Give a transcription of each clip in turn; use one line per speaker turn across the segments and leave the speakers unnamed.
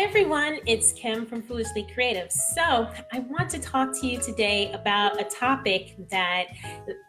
everyone, it's Kim from Foolishly Creative. So I want to talk to you today about a topic that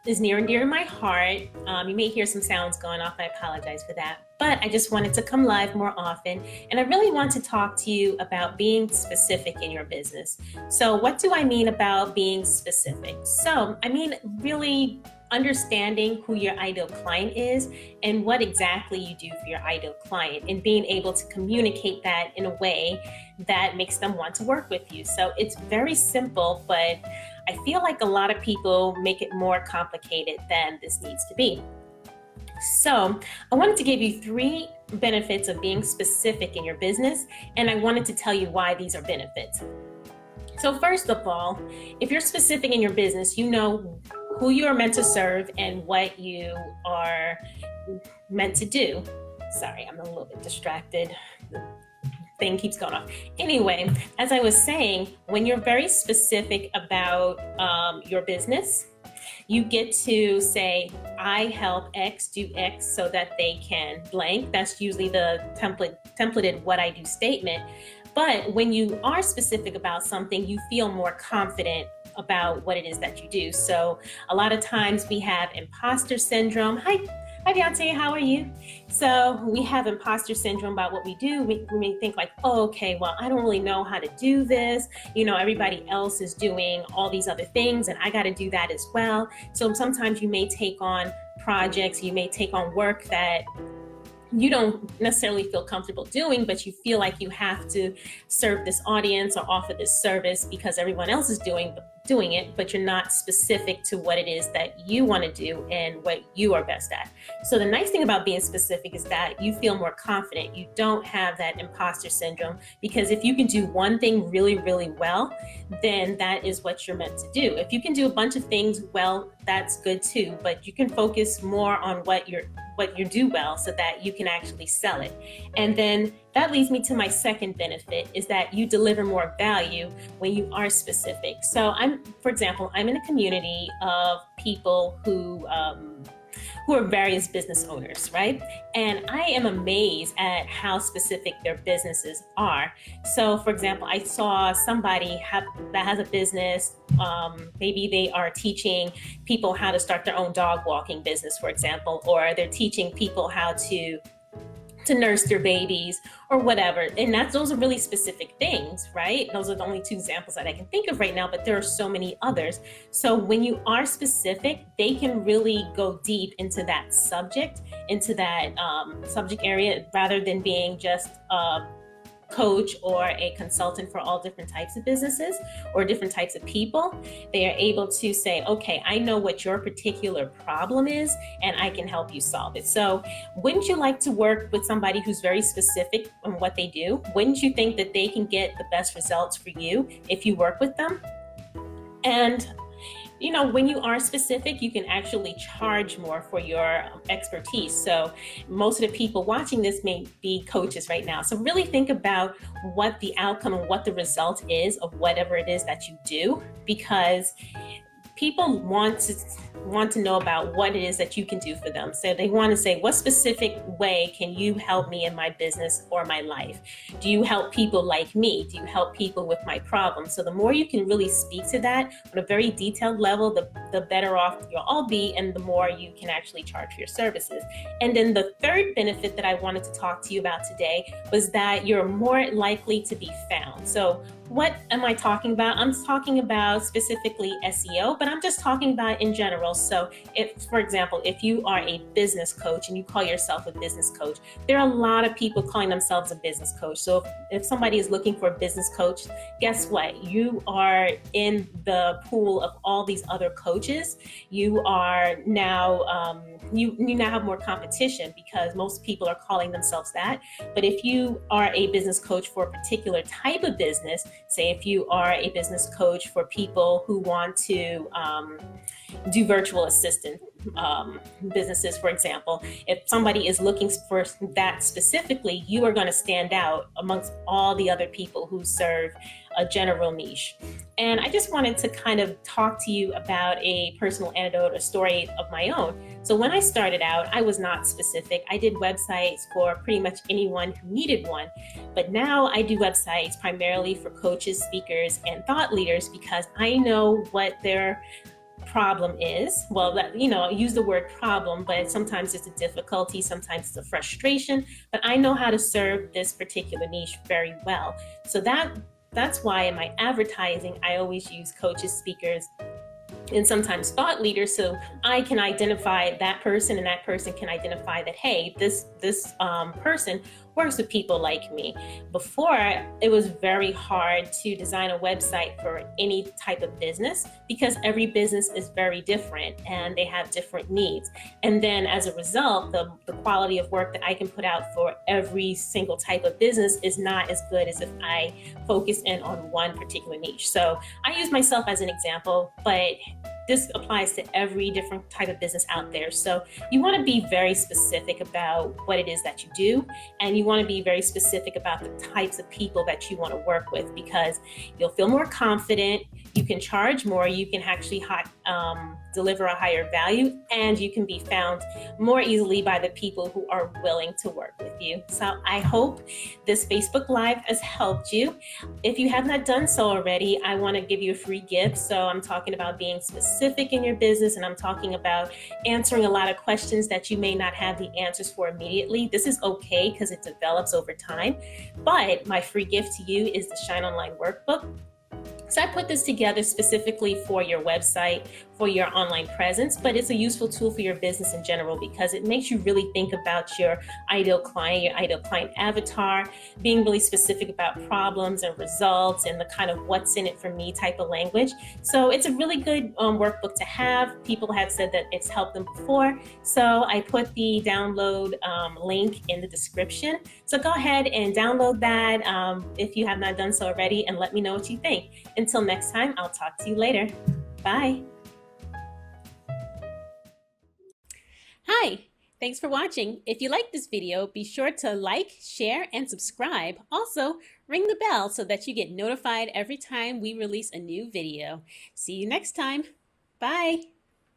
is near and dear to my heart. You may hear some sounds going off. I apologize for that. But I just wanted to come live more often. And I really want to talk to you about being specific in your business. So what do I mean about being specific? So I mean really understanding who your ideal client is and what exactly you do for your ideal client and being able to communicate that in a way that makes them want to work with you. So it's very simple, but I feel like a lot of people make it more complicated than this needs to be. So I wanted to give you 3 benefits of being specific in your business, and I wanted to tell you why these are benefits. So first of all, if you're specific in your business, you know who you are meant to serve and what you are meant to do. Sorry, I'm a little bit distracted. The thing keeps going off. Anyway, as I was saying, when you're very specific about your business, you get to say, I help X do X so that they can blank. That's usually the templated what I do statement. But when you are specific about something, you feel more confident about what it is that you do. So a lot of times we have imposter syndrome. Hi Beyonce, how are you? So we have imposter syndrome about what we do. We may think like, oh, okay, well, I don't really know how to do this. You know, everybody else is doing all these other things and I got to do that as well. So sometimes you may take on projects, you may take on work that you don't necessarily feel comfortable doing, but you feel like you have to serve this audience or offer this service because everyone else is doing it, but you're not specific to what it is that you want to do and what you are best at. So the nice thing about being specific is that you feel more confident. You don't have that imposter syndrome, because if you can do one thing really, really well, then that is what you're meant to do. If you can do a bunch of things well, that's good too, but you can focus more on what you do well so that you can actually sell it. And then that leads me to my second benefit, is that you deliver more value when you are specific. So for example, I'm in a community of people who are various business owners, right? And I am amazed at how specific their businesses are. So for example, I saw somebody that has a business, maybe they are teaching people how to start their own dog walking business, for example, or they're teaching people how to nurse their babies or whatever. And those are really specific things, right? Those are the only 2 examples that I can think of right now, but there are so many others. So when you are specific, they can really go deep into that subject, subject area, rather than being just coach or a consultant for all different types of businesses or different types of people. They are able to say, okay, I know what your particular problem is and I can help you solve it. So wouldn't you like to work with somebody who's very specific on what they do? Wouldn't you think that they can get the best results for you if you work with them? And you know, when you are specific, you can actually charge more for your expertise. So most of the people watching this may be coaches right now. So really think about what the outcome and what the result is of whatever it is that you do, because people want to know about what it is that you can do for them. So they want to say, what specific way can you help me in my business or my life? Do you help people like me? Do you help people with my problems? So the more you can really speak to that on a very detailed level, the better off you'll all be, and the more you can actually charge for your services. And then the third benefit that I wanted to talk to you about today was that you're more likely to be found. So what am I talking about? I'm talking about specifically SEO, but I'm just talking about in general. So if, for example, if you are a business coach and you call yourself a business coach, there are a lot of people calling themselves a business coach. So if somebody is looking for a business coach, guess what? You are in the pool of all these other coaches. You are now, you now have more competition because most people are calling themselves that. But if you are a business coach for a particular type of business, say if you are a business coach for people who want to do virtual assistant businesses, for example, if somebody is looking for that specifically, you are going to stand out amongst all the other people who serve a general niche. And I just wanted to kind of talk to you about a personal anecdote, a story of my own. So when I started out, I was not specific. I did websites for pretty much anyone who needed one. But now I do websites primarily for coaches, speakers, and thought leaders because I know what their problem is. Well, that, I use the word problem, but sometimes it's a difficulty, sometimes it's a frustration, but I know how to serve this particular niche very well. So that's why in my advertising, I always use coaches, speakers, and sometimes thought leaders, so I can identify that person and that person can identify that, hey, this person works with people like me. Before, it was very hard to design a website for any type of business because every business is very different and they have different needs. And then as a result, the quality of work that I can put out for every single type of business is not as good as if I focus in on one particular niche. So I use myself as an example, but this applies to every different type of business out there. So you want to be very specific about what it is that you do, and you want to be very specific about the types of people that you want to work with, because you'll feel more confident, you can charge more, you can actually deliver a higher value, and you can be found more easily by the people who are willing to work with you. So I hope this Facebook Live has helped you. If you have not done so already, I want to give you a free gift. So I'm talking about being specific in your business, and I'm talking about answering a lot of questions that you may not have the answers for immediately. This is okay because it develops over time. But my free gift to you is the Shine Online Workbook. So I put this together specifically for your website, for your online presence, but it's a useful tool for your business in general because it makes you really think about your ideal client avatar, being really specific about problems and results and the kind of what's in it for me type of language. So it's a really good workbook to have. People have said that it's helped them before. So I put the download link in the description. So go ahead and download that if you have not done so already, and let me know what you think. Until next time, I'll talk to you later. Bye. Hi, thanks for watching. If you like this video, be sure to like, share, and subscribe. Also, ring the bell so that you get notified every time we release a new video. See you next time. Bye.